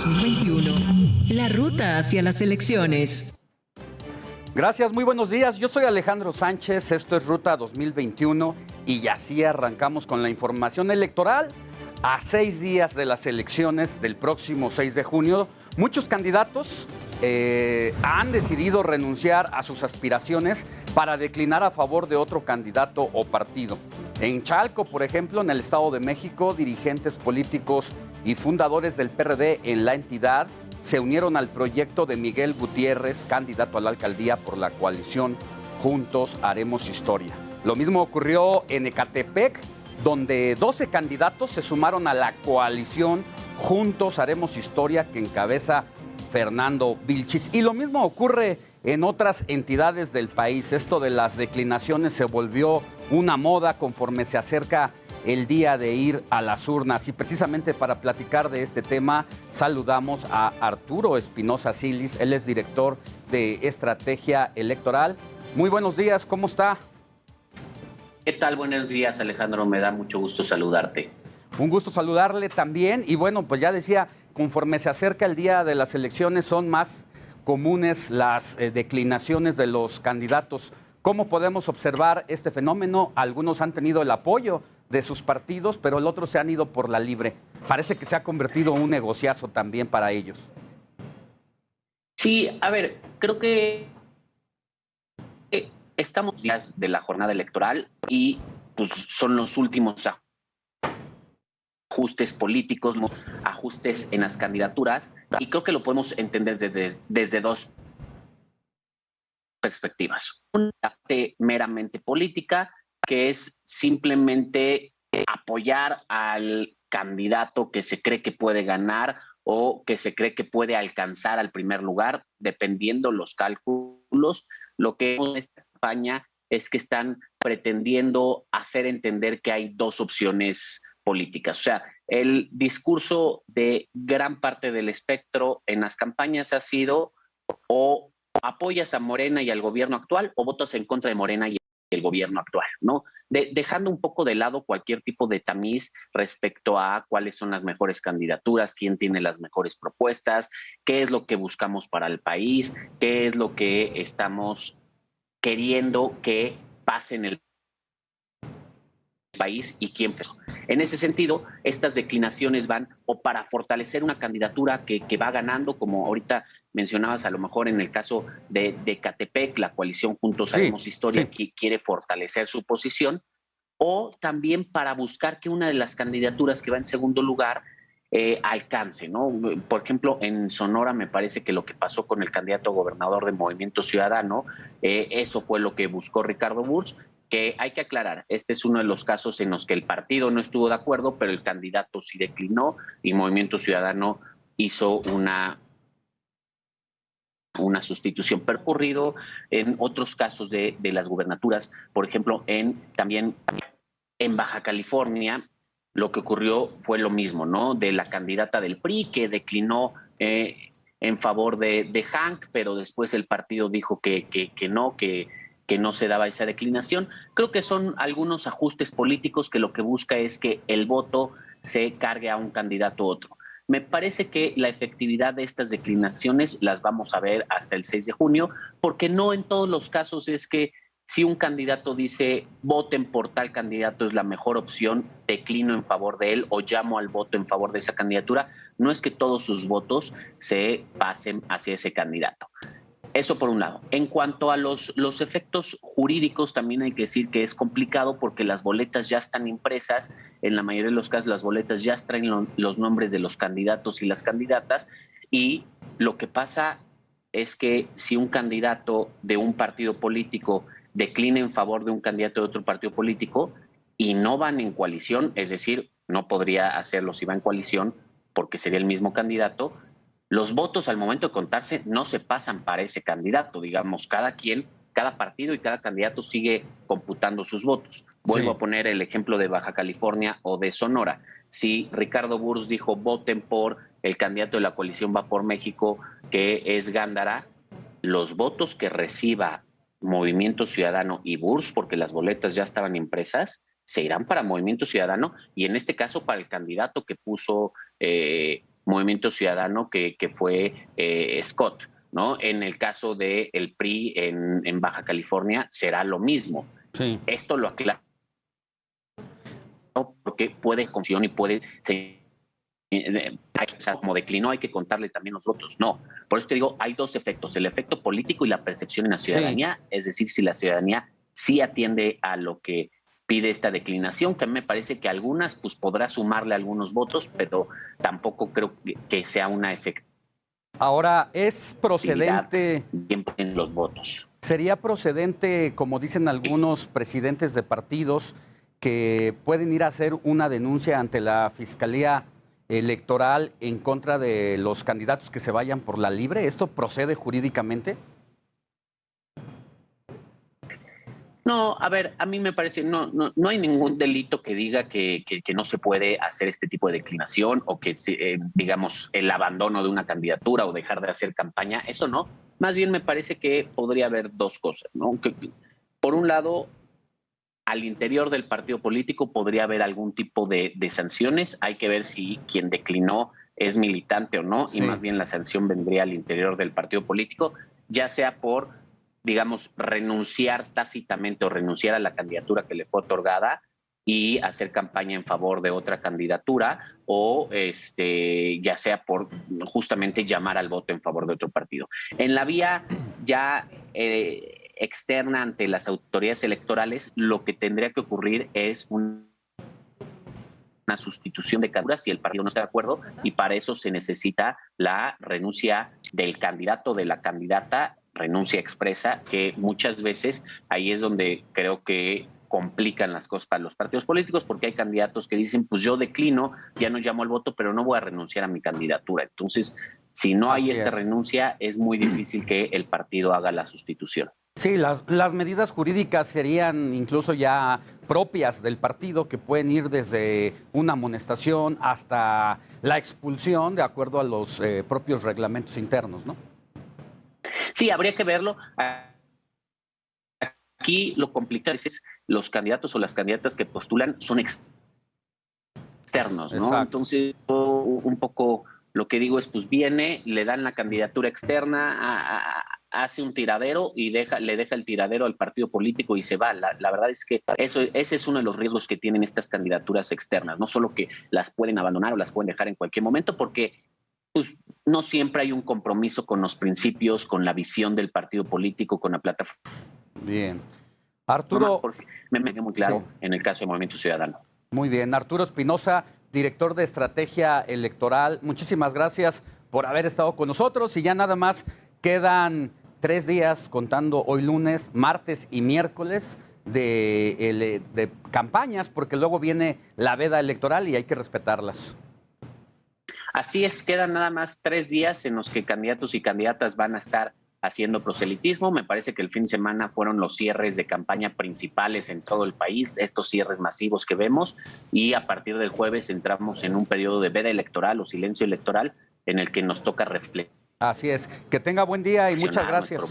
2021. La ruta hacia las elecciones. Gracias, muy buenos días. Yo soy Alejandro Sánchez, esto es Ruta 2021 y así arrancamos con la información electoral. A 6 días de las elecciones del próximo 6 de junio, muchos candidatos han decidido renunciar a sus aspiraciones para declinar a favor de otro candidato o partido. En Chalco, por ejemplo, en el Estado de México, dirigentes políticos y fundadores del PRD en la entidad se unieron al proyecto de Miguel Gutiérrez, candidato a la alcaldía por la coalición Juntos Haremos Historia. Lo mismo ocurrió en Ecatepec, donde 12 candidatos se sumaron a la coalición Juntos Haremos Historia que encabeza Fernando Vilchis. Y lo mismo ocurre en otras entidades del país. Esto de las declinaciones se volvió una moda conforme se acerca el día de ir a las urnas. Y precisamente para platicar de este tema, saludamos a Arturo Espinosa Silis. Él es director de Estrategia Electoral. Muy buenos días, ¿cómo está? ¿Qué tal? Buenos días, Alejandro. Me da mucho gusto saludarte. Un gusto saludarle también. Y bueno, pues ya decía, conforme se acerca el día de las elecciones, son más comunes las declinaciones de los candidatos. ¿Cómo podemos observar este fenómeno? Algunos han tenido el apoyo de sus partidos, pero los otros se han ido por la libre. Parece que se ha convertido en un negociazo también para ellos. Sí, a ver, creo que estamos días de la jornada electoral y pues, son los últimos ajustes políticos, ajustes en las candidaturas, y creo que lo podemos entender desde dos perspectivas. Una parte meramente política, que es simplemente apoyar al candidato que se cree que puede ganar o que se cree que puede alcanzar al primer lugar, dependiendo los cálculos. Lo que vemos en esta campaña es que están pretendiendo hacer entender que hay dos opciones políticas. O sea, el discurso de gran parte del espectro en las campañas ha sido o apoyas a Morena y al gobierno actual o votas en contra de Morena y el gobierno actual, ¿no? Dejando un poco de lado cualquier tipo de tamiz respecto a cuáles son las mejores candidaturas, quién tiene las mejores propuestas, qué es lo que buscamos para el país, qué es lo que estamos queriendo que pase en el país y quién. En ese sentido, estas declinaciones van o para fortalecer una candidatura que va ganando, como ahorita mencionabas, a lo mejor en el caso de Ecatepec, la coalición Juntos Haremos Historia quiere fortalecer su posición, o también para buscar que una de las candidaturas que va en segundo lugar alcance, ¿no? Por ejemplo, en Sonora me parece que lo que pasó con el candidato gobernador de Movimiento Ciudadano, eso fue lo que buscó Ricardo Burns, que hay que aclarar, este es uno de los casos en los que el partido no estuvo de acuerdo, pero el candidato sí declinó y Movimiento Ciudadano hizo una sustitución. Percurrido en otros casos de las gubernaturas, por ejemplo, también en Baja California, lo que ocurrió fue lo mismo, ¿no? De la candidata del PRI que declinó en favor de Hank, pero después el partido dijo que no se daba esa declinación. Creo que son algunos ajustes políticos que lo que busca es que el voto se cargue a un candidato u otro. Me parece que la efectividad de estas declinaciones las vamos a ver hasta el 6 de junio, porque no en todos los casos es que si un candidato dice voten por tal candidato es la mejor opción, declino en favor de él o llamo al voto en favor de esa candidatura, no es que todos sus votos se pasen hacia ese candidato. Eso por un lado. En cuanto a los efectos jurídicos, también hay que decir que es complicado porque las boletas ya están impresas. En la mayoría de los casos, las boletas ya traen los nombres de los candidatos y las candidatas. Y lo que pasa es que si un candidato de un partido político declina en favor de un candidato de otro partido político y no van en coalición, es decir, no podría hacerlo si va en coalición porque sería el mismo candidato, los votos al momento de contarse no se pasan para ese candidato, digamos, cada partido y cada candidato sigue computando sus votos. Vuelvo a poner el ejemplo de Baja California o de Sonora. Si Ricardo Burns dijo voten por el candidato de la coalición Va por México, que es Gándara, los votos que reciba Movimiento Ciudadano y Burns, porque las boletas ya estaban impresas, se irán para Movimiento Ciudadano y en este caso para el candidato que puso Movimiento Ciudadano, que fue Scott, ¿no? En el caso del PRI en Baja California será lo mismo. Sí. Esto lo aclaro porque puede confusión y puede como declinó, hay que contarle también los votos. No, por eso te digo, hay dos efectos, el efecto político y la percepción en la ciudadanía, sí. Es decir, si la ciudadanía sí atiende a lo que pide esta declinación, que a mí me parece que algunas pues podrá sumarle algunos votos, pero tampoco creo que sea una efectividad. Ahora, ¿es procedente en los votos? ¿Sería procedente, como dicen algunos presidentes de partidos, que pueden ir a hacer una denuncia ante la Fiscalía Electoral en contra de los candidatos que se vayan por la libre? ¿Esto procede jurídicamente? No, a ver, a mí me parece, no hay ningún delito que diga que no se puede hacer este tipo de declinación o que, digamos, el abandono de una candidatura o dejar de hacer campaña, eso no. Más bien me parece que podría haber dos cosas, ¿no? Que, por un lado, al interior del partido político podría haber algún tipo de sanciones. Hay que ver si quien declinó es militante o no, sí. Y más bien la sanción vendría al interior del partido político, ya sea por, digamos, renunciar tácitamente o renunciar a la candidatura que le fue otorgada y hacer campaña en favor de otra candidatura, o ya sea por justamente llamar al voto en favor de otro partido. En la vía ya externa ante las autoridades electorales, lo que tendría que ocurrir es una sustitución de candidaturas si el partido no está de acuerdo, y para eso se necesita la renuncia del candidato, de la candidata, renuncia expresa, que muchas veces ahí es donde creo que complican las cosas para los partidos políticos, porque hay candidatos que dicen, pues yo declino, ya no llamo al voto, pero no voy a renunciar a mi candidatura. Entonces, si no hay esta renuncia, es muy difícil que el partido haga la sustitución. Sí, las medidas jurídicas serían incluso ya propias del partido, que pueden ir desde una amonestación hasta la expulsión, de acuerdo a los propios reglamentos internos, ¿no? Sí, habría que verlo. Aquí lo complicado es los candidatos o las candidatas que postulan son externos, ¿no? Exacto. Entonces, un poco lo que digo es, pues viene, le dan la candidatura externa, hace un tiradero y le deja el tiradero al partido político y se va. La verdad es que ese es uno de los riesgos que tienen estas candidaturas externas, no solo que las pueden abandonar o las pueden dejar en cualquier momento, porque pues, no siempre hay un compromiso con los principios, con la visión del partido político, con la plataforma. Bien. Arturo... Porque me quedó muy claro en el caso del Movimiento Ciudadano. Muy bien. Arturo Espinosa, director de Estrategia Electoral, muchísimas gracias por haber estado con nosotros, y ya nada más quedan 3 días, contando hoy lunes, martes y miércoles, de campañas, porque luego viene la veda electoral y hay que respetarlas. Así es, quedan nada más 3 días en los que candidatos y candidatas van a estar haciendo proselitismo. Me parece que el fin de semana fueron los cierres de campaña principales en todo el país, estos cierres masivos que vemos, y a partir del jueves entramos en un periodo de veda electoral o silencio electoral en el que nos toca reflejar. Así es. Que tenga buen día y muchas gracias.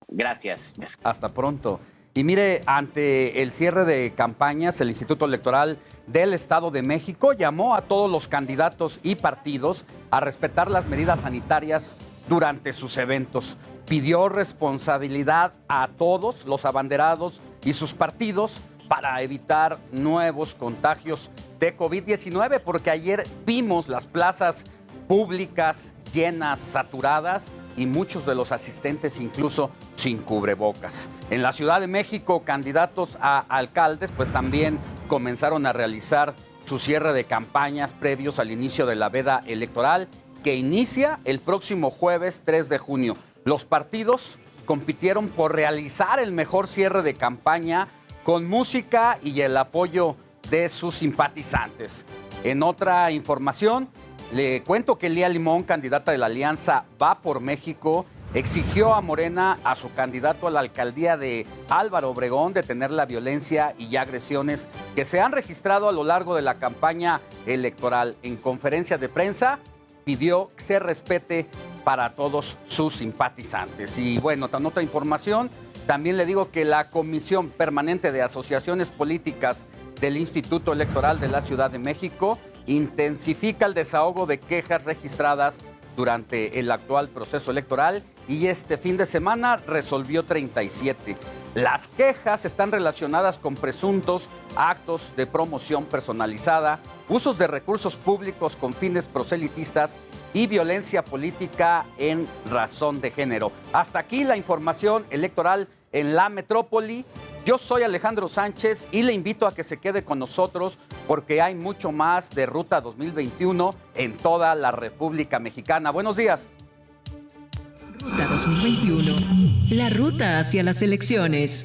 Gracias. Hasta pronto. Y mire, ante el cierre de campañas, el Instituto Electoral del Estado de México llamó a todos los candidatos y partidos a respetar las medidas sanitarias durante sus eventos. Pidió responsabilidad a todos los abanderados y sus partidos para evitar nuevos contagios de COVID-19, porque ayer vimos las plazas públicas llenas, saturadas, y muchos de los asistentes incluso sin cubrebocas. En la Ciudad de México, candidatos a alcaldes pues también comenzaron a realizar su cierre de campañas previos al inicio de la veda electoral, que inicia el próximo jueves 3 de junio. Los partidos compitieron por realizar el mejor cierre de campaña con música y el apoyo de sus simpatizantes. En otra información, le cuento que Lía Limón, candidata de la Alianza Va por México, exigió a Morena, a su candidato a la alcaldía de Álvaro Obregón, detener la violencia y agresiones que se han registrado a lo largo de la campaña electoral. En conferencia de prensa, pidió que se respete para todos sus simpatizantes. Y bueno, en otra información, también le digo que la Comisión Permanente de Asociaciones Políticas del Instituto Electoral de la Ciudad de México intensifica el desahogo de quejas registradas durante el actual proceso electoral y este fin de semana resolvió 37. Las quejas están relacionadas con presuntos actos de promoción personalizada, usos de recursos públicos con fines proselitistas y violencia política en razón de género. Hasta aquí la información electoral en la metrópoli. Yo soy Alejandro Sánchez y le invito a que se quede con nosotros porque hay mucho más de Ruta 2021 en toda la República Mexicana. Buenos días. Ruta 2021. La ruta hacia las elecciones.